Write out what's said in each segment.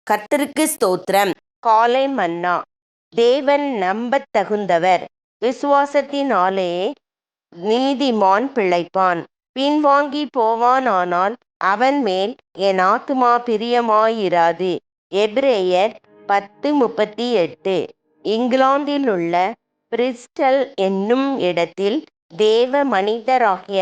கர்த்தருக்கு ஸ்தோத்திரம். காலை மன்னா. தேவன் நம்பத் தகுந்தவர். விசுவாசத்தினாலே நீதிமான் பிழைப்பான். பின்வாங்கி போவானானால் அவன் மேல் என் ஆத்துமா பிரியமாயிராது. எபிரேயர் 10:38. இங்கிலாந்திலுள்ள பிரிஸ்டல் என்னும் இடத்தில் தேவ மனிதராகிய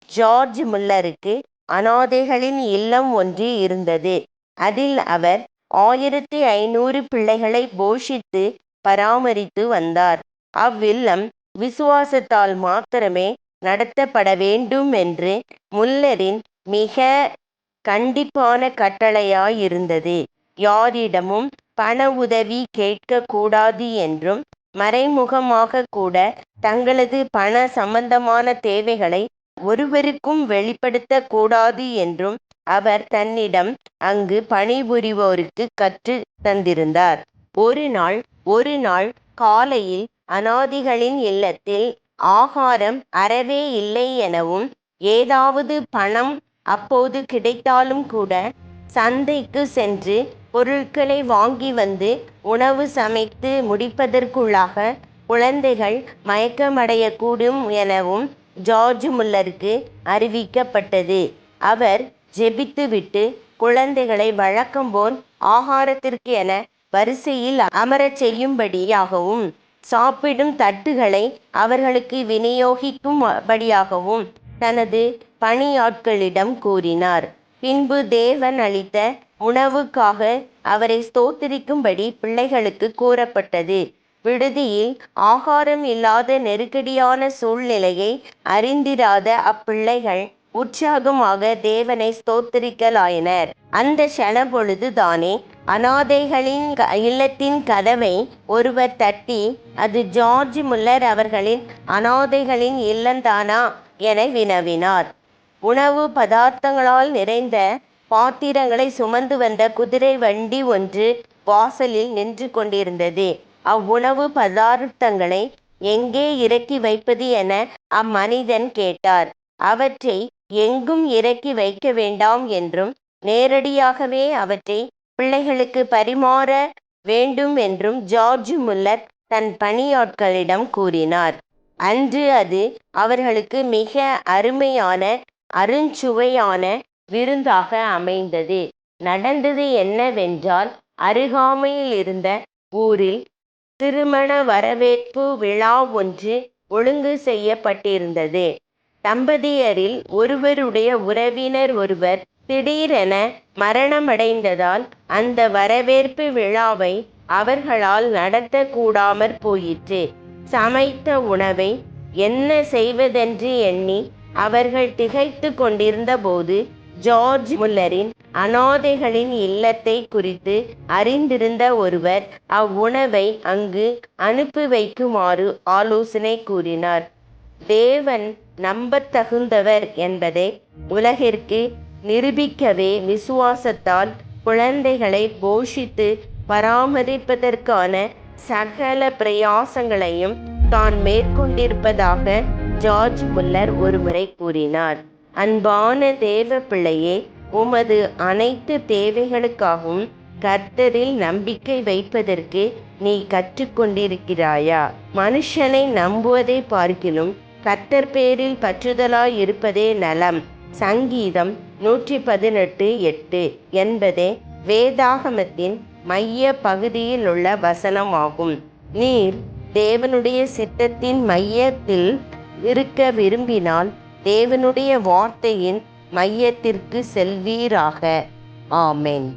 ஜார்ஜ் முல்லருக்கு அனாதைகளின் இல்லம் ஒன்று இருந்தது. அதில் அவர் 1500 பிள்ளைகளை போஷித்து பராமரித்து வந்தார். அவ்வில்லம் விசுவாசத்தால் மாத்திரமே நடத்தப்பட வேண்டும் என்று முல்லரின் மிக கண்டிப்பான கட்டளையாயிருந்தது. யாரிடமும் பண உதவி கேட்க கூடாது என்றும் மறைமுகமாக கூட தங்களது பண சம்பந்தமான தேவைகளை ஒருவருக்கும் வெளிப்படுத்த கூடாது என்றும் அவர் தன்னிடம் அங்கு பணிபுரிவோருக்கு கற்று தந்திருந்தார். ஒரு நாள் காலையில் அனாதைகளின் இல்லத்தில் ஆகாரம் அறவே இல்லை எனவும் ஏதாவது பணம் அப்போது கிடைத்தாலும் கூட சந்தைக்கு சென்று பொருட்களை வாங்கி வந்து உணவு சமைத்து முடிப்பதற்குள்ளாக குழந்தைகள் மயக்கமடையக்கூடும் எனவும் ஜார்ஜ் முல்லருக்கு அறிவிக்கப்பட்டது. அவர் ஜெபித்துவிட்டு குழந்தைகளை வழக்கம்போல் ஆகாரத்திற்கு என வரிசையில் அமரச் செய்யும்படியாகவும் சாப்பிடும் தட்டுகளை அவர்களுக்கு விநியோகிக்கும்படியாகவும் தனது பணியாட்களிடம் கூறினார். பின்பு தேவன் அளித்த உணவுக்காக அவரை ஸ்தோத்திரிக்கும்படி பிள்ளைகளுக்கு கூறப்பட்டது. விடுதியில் ஆகாரம் இல்லாத நெருக்கடியான சூழ்நிலையை அறிந்திராத அப்பிள்ளைகள் உற்சாகமாக தேவனை ஸ்தோத்திரிக்கலாயினர். அந்த க்ஷணப்பொழுது தானே அனாதைகளின் இல்லத்தின் கதவை ஒருவர் தட்டி, அது ஜார்ஜ் முல்லர் அவர்களின் அனாதைகளின் இல்லந்தானா என வினவினார். உணவு பதார்த்தங்களால் நிறைந்த பாத்திரங்களை சுமந்து வந்த குதிரை வண்டி ஒன்று வாசலில் நின்று கொண்டிருந்தது. அவ்வுணவு பதார்த்தங்களை எங்கே இறக்கி வைப்பது என அம்மனிதன் கேட்டார். அவற்றை எங்கும் இறக்கி வைக்க வேண்டாம் என்றும் நேரடியாகவே அவற்றை பிள்ளைகளுக்கு பரிமாற வேண்டும் என்றும் ஜார்ஜ் முல்லர் தன் பணியாட்களிடம் கூறினார். அன்று அது அவர்களுக்கு மிக அருமையான அருஞ்சுவையான விருந்தாக அமைந்தது. நடந்தது என்னவென்றால், அருகாமையில் இருந்த ஊரில் திருமண வரவேற்பு விழா ஒன்று ஒழுங்கு செய்யப்பட்டிருந்தது. தம்பதியரில் ஒருவருடைய உறவினர் ஒருவர் திடீரென மரணமடைந்ததால் அந்த வரவேற்பு விழாவை அவர்களால் நடத்த கூடாமற் போயிற்று. சமைத்த உணவை என்ன செய்வதென்று எண்ணி அவர்கள் திகைத்து கொண்டிருந்த போது, ஜார்ஜ் முல்லரின் அனாதைகளின் இல்லத்தை குறித்து அறிந்திருந்த ஒருவர் அவ்வுணவை அங்கு அனுப்பி வைக்குமாறு ஆலோசனை கூறினார். தேவன் நம்பத்தகுந்தவர் என்பதை உலகிற்கு நிரூபிக்கவே விசுவாசத்தால் குழந்தைகளை போஷித்து பராமரிப்பதற்கான சகல பிரயாசங்களையும் தான் மேற்கொண்டிருப்பதாக ஜார்ஜ் முல்லர் ஒருமுறை கூறினார். அன்பான தேவ பிள்ளையே, உமது அனைத்து தேவைகளுக்காகவும் கர்த்தரில் நம்பிக்கை வைப்பதற்கு நீ கற்றுக்கொண்டிருக்கிறாயா? மனுஷனை நம்புவதை பார்க்கிலும் கர்த்தர் பேரில் பற்றுதலாய் இருப்பதே நலம். சங்கீதம் 118:8 என்பதே வேதாகமத்தின் மைய பகுதியிலுள்ள வசனமாகும். நீர் தேவனுடைய சித்தத்தின் மையத்தில் இருக்க விரும்பினால் தேவனுடைய வார்த்தையின் மையத்திற்கு செல்வீராக. ஆமென்.